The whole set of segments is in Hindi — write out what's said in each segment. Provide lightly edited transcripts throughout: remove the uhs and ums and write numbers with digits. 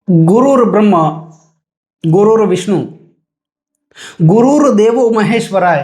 गुरुर्ब्रह्मा गुरुर्विष्णु गुरुर्देवो महेश्वराय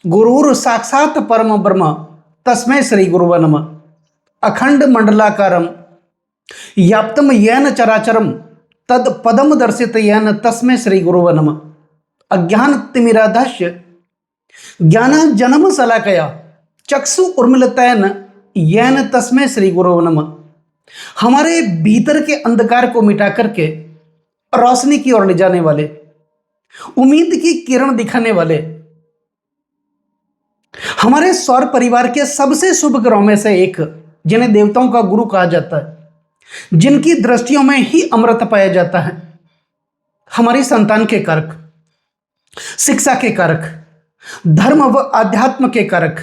गुरुर साक्षात परम ब्रह्म तस्मै श्री गुरुवे नमः। अखंड मंडलाकारं व्याप्तं येन चराचरं तद पदम दर्शित येन तस्मै श्री गुरुवे नमः। अज्ञानतिमिराधस्य ज्ञानांजनम शलाकया चक्षु उन्मीलितेन येन तस्मै श्री गुरुवे नमः। हमारे भीतर के अंधकार को मिटा करके रोशनी की ओर ले जाने वाले, उम्मीद की किरण दिखाने वाले, हमारे सौर परिवार के सबसे शुभ ग्रहों में से एक, जिन्हें देवताओं का गुरु कहा जाता है, जिनकी दृष्टियों में ही अमृत पाया जाता है, हमारी संतान के कारक, शिक्षा के कारक, धर्म व अध्यात्म के कारक,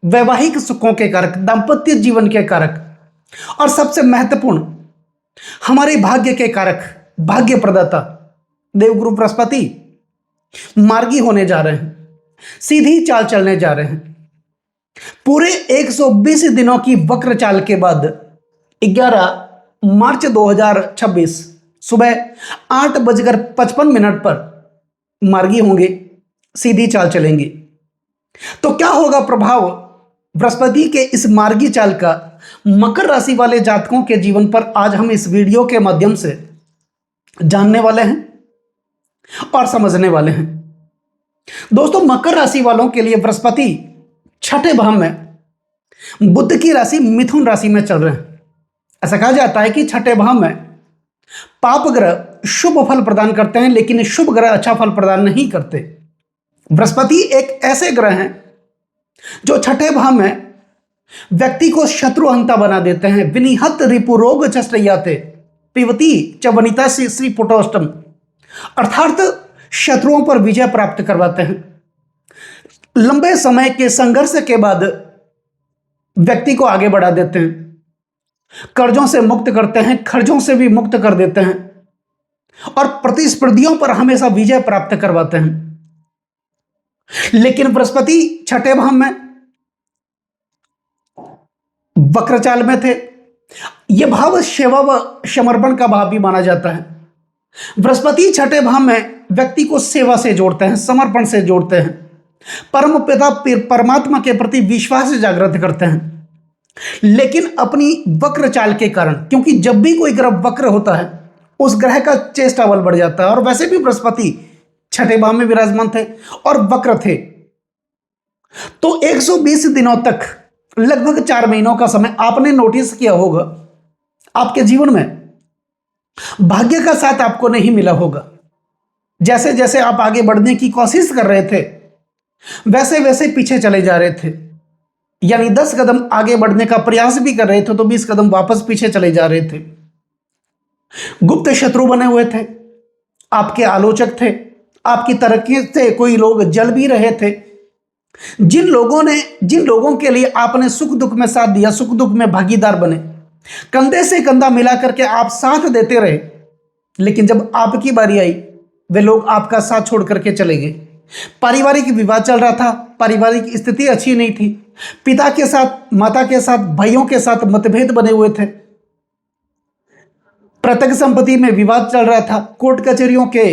वैवाहिक सुखों के कारक, दाम्पत्य जीवन के कारक और सबसे महत्वपूर्ण हमारे भाग्य के कारक, भाग्य प्रदाता देवगुरु बृहस्पति मार्गी होने जा रहे हैं, सीधी चाल चलने जा रहे हैं। पूरे 120 दिनों की वक्र चाल के बाद 11 मार्च 2026 सुबह 8:55 पर मार्गी होंगे, सीधी चाल चलेंगे। तो क्या होगा प्रभाव बृहस्पति के इस मार्गी चाल का मकर राशि वाले जातकों के जीवन पर, आज हम इस वीडियो के माध्यम से जानने वाले हैं और समझने वाले हैं। दोस्तों, मकर राशि वालों के लिए बृहस्पति छठे भाव में बुध की राशि मिथुन राशि में चल रहे हैं। ऐसा कहा जाता है कि छठे भाव में पाप ग्रह शुभ फल प्रदान करते हैं, लेकिन शुभ ग्रह अच्छा फल प्रदान नहीं करते। बृहस्पति एक ऐसे ग्रह हैं जो छठे भाव में व्यक्ति को शत्रुहंता बना देते हैं। विनिहत रिपुरोग चष्टयाते पिबती च वनिता श्री पुटोष्टम, अर्थात शत्रुओं पर विजय प्राप्त करवाते हैं। लंबे समय के संघर्ष के बाद व्यक्ति को आगे बढ़ा देते हैं, कर्जों से मुक्त करते हैं, खर्चों से भी मुक्त कर देते हैं और प्रतिस्पर्धियों पर हमेशा विजय प्राप्त करवाते हैं। लेकिन बृहस्पति छठे भाव में वक्रचाल में थे। यह भाव सेवा व समर्पण का भाव भी माना जाता है। बृहस्पति छठे भाव में व्यक्ति को सेवा से जोड़ते हैं, समर्पण से जोड़ते हैं, परम पिता परमात्मा के प्रति विश्वास जागृत करते हैं। लेकिन अपनी वक्र चाल के कारण, क्योंकि जब भी कोई ग्रह वक्र होता है उस ग्रह का चेष्टा बल बढ़ जाता है, और वैसे भी बृहस्पति छठे भाव में विराजमान थे और वक्र थे, तो 120 दिनों तक, लगभग 4 महीनों का समय आपने नोटिस किया होगा, आपके जीवन में भाग्य का साथ आपको नहीं मिला होगा। जैसे जैसे आप आगे बढ़ने की कोशिश कर रहे थे, वैसे वैसे पीछे चले जा रहे थे। यानी 10 कदम आगे बढ़ने का प्रयास भी कर रहे थे तो 20 कदम वापस पीछे चले जा रहे थे। गुप्त शत्रु बने हुए थे, आपके आलोचक थे, आपकी तरक्की से कोई लोग जल भी रहे थे। जिन लोगों के लिए आपने सुख दुख में साथ दिया, सुख दुख में भागीदार बने, कंधे से कंधा मिला करके आप साथ देते रहे, लेकिन जब आपकी बारी आई वे लोग आपका साथ छोड़ करके चले गए। पारिवारिक विवाद चल रहा था, पारिवारिक स्थिति अच्छी नहीं थी, पिता के साथ, माता के साथ, भाइयों के साथ मतभेद बने हुए थे, प्रत्यक्ष संपत्ति में विवाद चल रहा था, कोर्ट कचहरियों के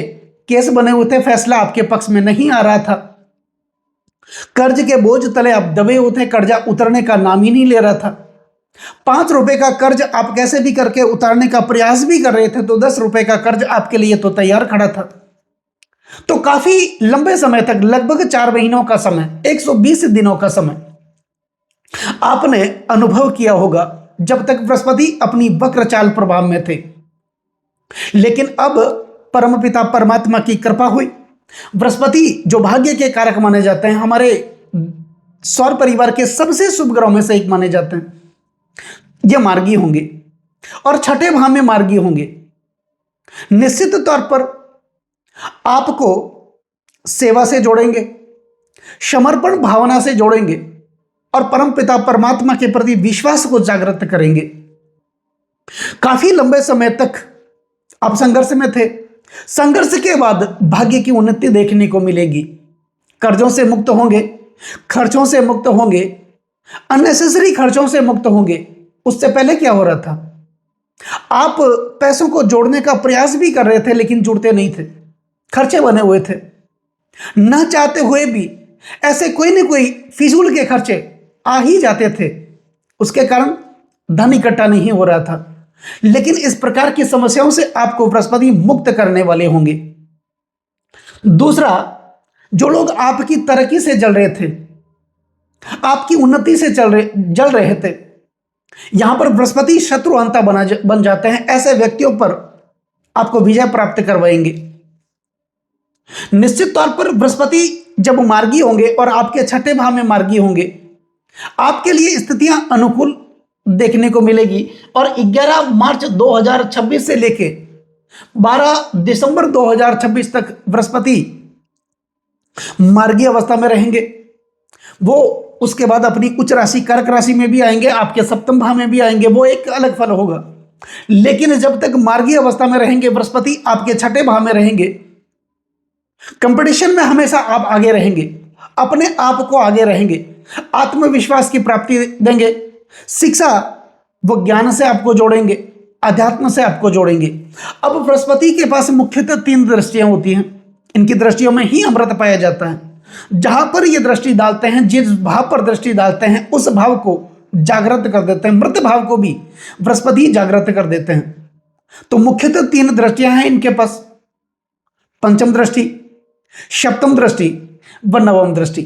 केस बने हुए थे, फैसला आपके पक्ष में नहीं आ रहा था, कर्ज के बोझ तले आप दबे हुए थे, कर्जा उतरने का नाम ही नहीं ले रहा था। 5 रुपए का कर्ज आप कैसे भी करके उतारने का प्रयास भी कर रहे थे, तो 10 रुपए का कर्ज आपके लिए तो तैयार खड़ा था। तो काफी लंबे समय तक, लगभग 4 महीनों का समय, 120 दिनों का समय आपने अनुभव किया होगा, जब तक बृहस्पति अपनी वक्र चाल प्रभाव में थे। लेकिन अब परमपिता परमात्मा की कृपा हुई। बृहस्पति जो भाग्य के कारक माने जाते हैं, हमारे सौर परिवार के सबसे शुभ ग्रहों में से एक माने जाते हैं, ये मार्गी होंगे और छठे भाव में मार्गी होंगे। निश्चित तौर पर आपको सेवा से जोड़ेंगे, समर्पण भावना से जोड़ेंगे और परम पिता परमात्मा के प्रति विश्वास को जागृत करेंगे। काफी लंबे समय तक आप संघर्ष में थे, संघर्ष के बाद भाग्य की उन्नति देखने को मिलेगी। कर्जों से मुक्त होंगे, खर्चों से मुक्त होंगे, अननेसेसरी खर्चों से मुक्त होंगे। उससे पहले क्या हो रहा था, आप पैसों को जोड़ने का प्रयास भी कर रहे थे लेकिन जुड़ते नहीं थे, खर्चे बने हुए थे। न चाहते हुए भी ऐसे कोई न कोई फिजूल के खर्चे आ ही जाते थे, उसके कारण धन इकट्ठा नहीं हो रहा था। लेकिन इस प्रकार की समस्याओं से आपको बृहस्पति मुक्त करने वाले होंगे। दूसरा, जो लोग आपकी तरक्की से जल रहे थे, आपकी उन्नति से जल रहे थे, यहां पर बृहस्पति शत्रुअंता बन जाते हैं। ऐसे व्यक्तियों पर आपको विजय प्राप्त करवाएंगे। निश्चित तौर पर बृहस्पति जब मार्गी होंगे और आपके छठे भाव में मार्गी होंगे, आपके लिए स्थितियां अनुकूल देखने को मिलेगी। और 11 मार्च 2026 से लेके 12 दिसंबर 2026 तक बृहस्पति मार्गी अवस्था में रहेंगे। वो उसके बाद अपनी उच्च राशि कर्क राशि में भी आएंगे, आपके सप्तम भाव में भी आएंगे, वो एक अलग फल होगा। लेकिन जब तक मार्गी अवस्था में रहेंगे बृहस्पति, आपके छठे भाव में रहेंगे, कंपटीशन में हमेशा आप आगे रहेंगे, अपने आप को आगे रहेंगे, आत्मविश्वास की प्राप्ति देंगे। शिक्षा व ज्ञान से आपको जोड़ेंगे, अध्यात्म से आपको जोड़ेंगे। अब बृहस्पति के पास मुख्यतः 3 दृष्टियां होती हैं। इनकी दृष्टियों में ही अमृत पाया जाता है। जहां पर ये दृष्टि डालते हैं, जिस भाव पर दृष्टि डालते हैं, उस भाव को जागृत कर देते हैं। मृत भाव को भी बृहस्पति जागृत कर देते हैं। तो मुख्यतः 3 दृष्टियां हैं इनके पास: पंचम दृष्टि, सप्तम दृष्टि व नवम दृष्टि।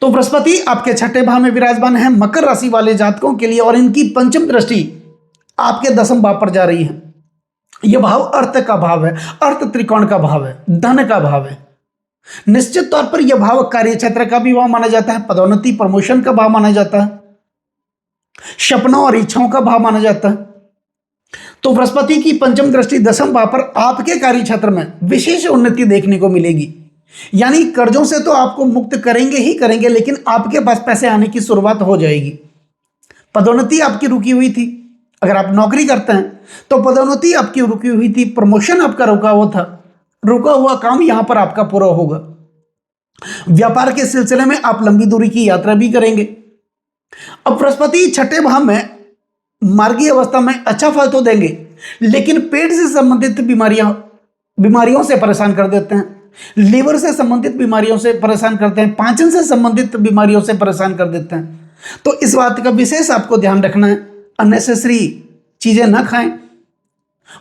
तो बृहस्पति आपके छठे भाव में विराजमान है मकर राशि वाले जातकों के लिए, और इनकी पंचम दृष्टि आपके दसम भाव पर जा रही है। यह भाव अर्थ का भाव है, अर्थ त्रिकोण का भाव है, धन का भाव है। निश्चित तौर पर यह भाव कार्य क्षेत्र का भी भाव माना जाता है, पदोन्नति प्रमोशन का भाव माना जाता है, सपनों और इच्छाओं का भाव माना जाता है। तो बृहस्पति की पंचम दृष्टि दसम भाव पर आपके कार्य क्षेत्र में विशेष उन्नति देखने को मिलेगी। यानी कर्जों से तो आपको मुक्त करेंगे ही करेंगे, लेकिन आपके पास पैसे आने की शुरुआत हो जाएगी। पदोन्नति आपकी रुकी हुई थी, अगर आप नौकरी करते हैं तो पदोन्नति आपकी रुकी हुई थी, प्रमोशन आपका रुका हुआ था, रुका हुआ काम यहां पर आपका पूरा होगा। व्यापार के सिलसिले में आप लंबी दूरी की यात्रा भी करेंगे। अब बृहस्पति छठे भाव में मार्गी अवस्था में अच्छा फल तो देंगे, लेकिन पेट से संबंधित बीमारियों से परेशान कर देते हैं, लीवर से संबंधित बीमारियों से परेशान करते हैं, पाचन से संबंधित बीमारियों से परेशान कर देते हैं। तो इस बात का विशेष आपको ध्यान रखना है। अननेसेसरी चीजें ना खाएं।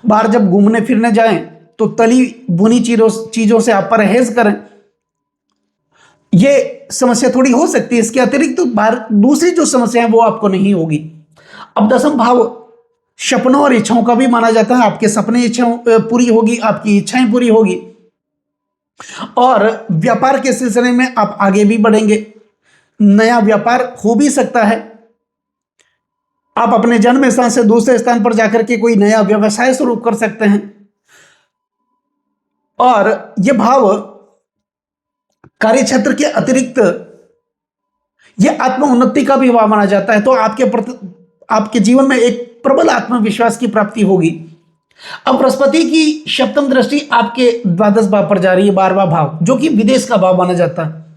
बाहर जब घूमने फिरने जाएं तो तली भुनी चीजों से आप परहेज करें। ये समस्या थोड़ी हो सकती है, इसके अतिरिक्त तो बाहर दूसरी जो समस्या है वो आपको नहीं होगी। अब दसम भाव सपनों और इच्छाओं का भी माना जाता है। आपके सपने इच्छाओं पूरी होगी, आपकी इच्छाएं पूरी होगी, और व्यापार के सिलसिले में आप आगे भी बढ़ेंगे। नया व्यापार हो भी सकता है, आप अपने जन्म स्थान से दूसरे स्थान पर जाकर के कोई नया व्यवसाय शुरू कर सकते हैं। और यह भाव कार्य क्षेत्र के अतिरिक्त यह आत्म उन्नति का भी भाव माना जाता है। तो आपके जीवन में एक प्रबल आत्मविश्वास की प्राप्ति होगी। अब बृहस्पति की सप्तम दृष्टि आपके द्वादश भाव पर जा रही है, 12वां भाव, जो कि विदेश का भाव माना जाता है।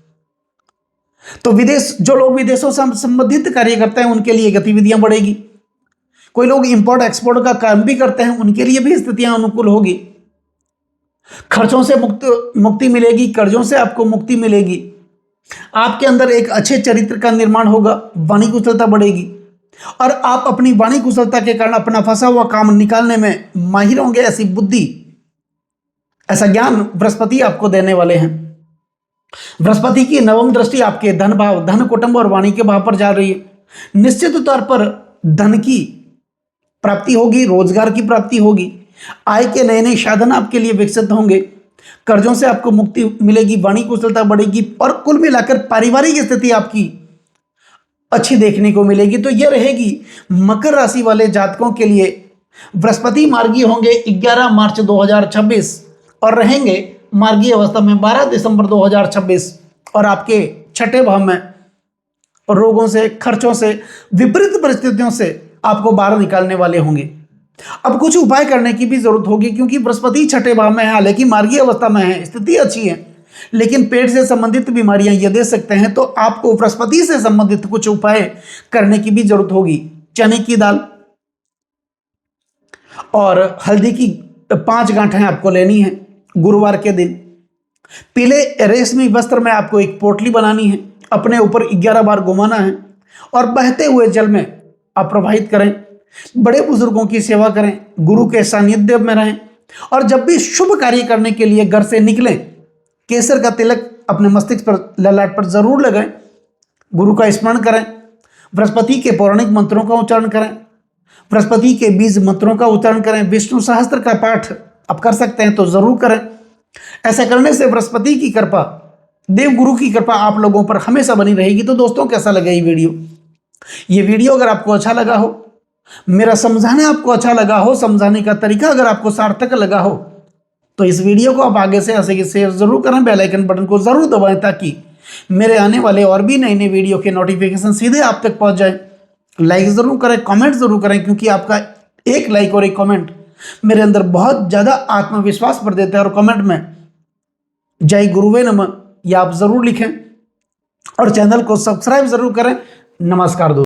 तो जो लोग विदेशों से संबंधित कार्य करते हैं उनके लिए गतिविधियां बढ़ेगी। कोई लोग इंपोर्ट एक्सपोर्ट का काम भी करते हैं, उनके लिए भी स्थितियां अनुकूल होगी। खर्चों से मुक्ति मिलेगी, कर्जों से आपको मुक्ति मिलेगी। आपके अंदर एक अच्छे चरित्र का निर्माण होगा, वाणी कुशलता बढ़ेगी, और आप अपनी वाणी कुशलता के कारण अपना फंसा हुआ काम निकालने में माहिर होंगे। ऐसी बुद्धि, ऐसा ज्ञान बृहस्पति आपको देने वाले हैं। बृहस्पति की नवम दृष्टि आपके धन भाव, धन, कुटुंब और वाणी के भाव पर जा रही है। निश्चित तौर पर धन की प्राप्ति होगी, रोजगार की प्राप्ति होगी, आय के नए नए साधन आपके लिए विकसित होंगे, कर्जों से आपको मुक्ति मिलेगी, वाणी कुशलता बढ़ेगी, और कुल मिलाकर पारिवारिक स्थिति आपकी अच्छी देखने को मिलेगी। तो यह रहेगी मकर राशि वाले जातकों के लिए। बृहस्पति मार्गी होंगे 11 मार्च 2026 और रहेंगे मार्गी अवस्था में 12 दिसंबर 2026, और आपके छठे भाव में रोगों से, खर्चों से, विपरीत परिस्थितियों से आपको बाहर निकालने वाले होंगे। अब कुछ उपाय करने की भी जरूरत होगी, क्योंकि बृहस्पति छठे भाव में है, हालांकि मार्गी अवस्था में है, स्थिति अच्छी है, लेकिन पेट से संबंधित बीमारियां ये दे सकते हैं। तो आपको बृहस्पति से संबंधित कुछ उपाय करने की भी जरूरत होगी। चने की दाल, और हल्दी की 5 गांठें आपको लेनी है गुरुवार के दिन। पीले रेशमी वस्त्र में आपको एक पोटली बनानी है, अपने ऊपर 11 बार घुमाना है और बहते हुए जल में आप प्रवाहित करें। बड़े बुजुर्गों की सेवा करें, गुरु के सानिध्य में रहें और जब भी शुभ कार्य करने के लिए घर से निकलें, केसर का तिलक अपने मस्तिष्क पर, ललाट पर जरूर लगाएं। गुरु का स्मरण करें, बृहस्पति के पौराणिक मंत्रों का उच्चारण करें, बृहस्पति के बीज मंत्रों का उच्चारण करें, विष्णु सहस्त्र का पाठ आप कर सकते हैं तो जरूर करें। ऐसा करने से बृहस्पति की कृपा, देव गुरु की कृपा आप लोगों पर हमेशा बनी रहेगी। तो दोस्तों, कैसा लगा ये वीडियो अगर आपको अच्छा लगा हो, मेरा समझाना आपको अच्छा लगा हो, समझाने का तरीका अगर आपको सार्थक लगा हो, तो इस वीडियो को आप आगे से ऐसे कि शेयर जरूर करें, बेल आइकन बटन को जरूर दबाएं ताकि मेरे आने वाले और भी नए नए वीडियो के नोटिफिकेशन सीधे आप तक पहुंच जाए। लाइक जरूर करें, कमेंट जरूर करें, क्योंकि आपका एक लाइक और एक कमेंट मेरे अंदर बहुत ज्यादा आत्मविश्वास भर देता है। और कमेंट में जय गुरुवे नमः या आप जरूर लिखें और चैनल को सब्सक्राइब जरूर करें। नमस्कार दोस्तों।